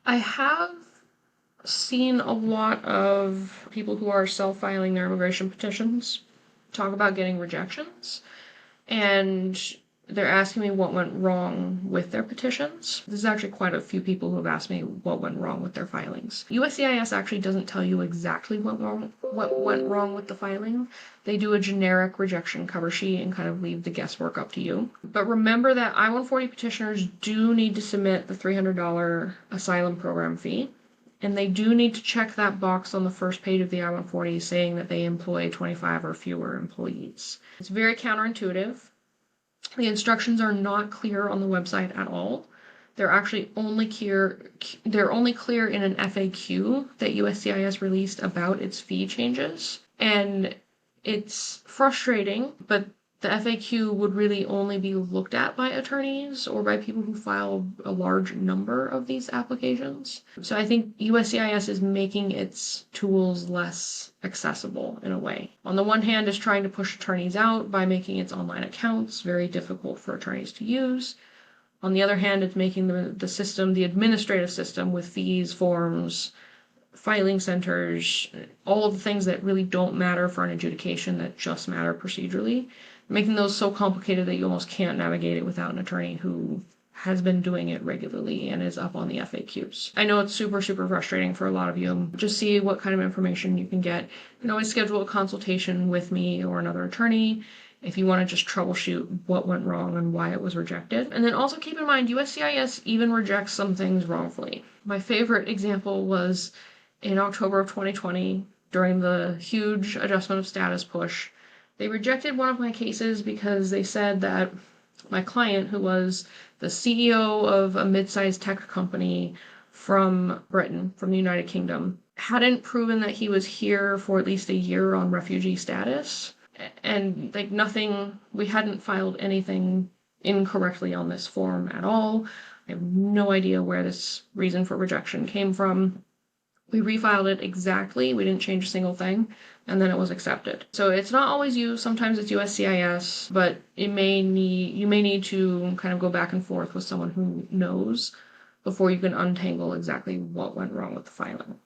I have seen a lot of people who are self-filing their immigration petitions talk about getting rejections, and they're asking me what went wrong with their petitions. There's actually quite a few people who have asked me what went wrong with their filings. USCIS actually doesn't tell you exactly what went wrong with the filing. They do a generic rejection cover sheet and kind of leave the guesswork up to you. But remember that I-140 petitioners do need to submit the $300 asylum program fee. And they do need to check that box on the first page of the I-140 saying that they employ 25 or fewer employees. It's very counterintuitive. The instructions are not clear on the website at all. They're actually only clear in an FAQ that USCIS released about its fee changes. And it's frustrating, but the FAQ would really only be looked at by attorneys or by people who file a large number of these applications. So I think USCIS is making its tools less accessible in a way. On the one hand, it's trying to push attorneys out by making its online accounts very difficult for attorneys to use. On the other hand, it's making the system, the administrative system with fees, forms, filing centers, all of the things that really don't matter for an adjudication that just matter procedurally, making those so complicated that you almost can't navigate it without an attorney who has been doing it regularly and is up on the FAQs. I know it's super, super frustrating for a lot of you. Just see what kind of information you can get. You can always schedule a consultation with me or another attorney if you want to just troubleshoot what went wrong and why it was rejected. And then also keep in mind, USCIS even rejects some things wrongfully. My favorite example was in October of 2020, during the huge adjustment of status push. They rejected one of my cases because they said that my client, who was the CEO of a mid-sized tech company from Britain, from the United Kingdom, hadn't proven that he was here for at least a year on refugee status. And like nothing, we hadn't filed anything incorrectly on this form at all. I have no idea where this reason for rejection came from. We refiled it exactly, we didn't change a single thing, and then it was accepted. So it's not always you, sometimes it's USCIS, but you may need to kind of go back and forth with someone who knows before you can untangle exactly what went wrong with the filing.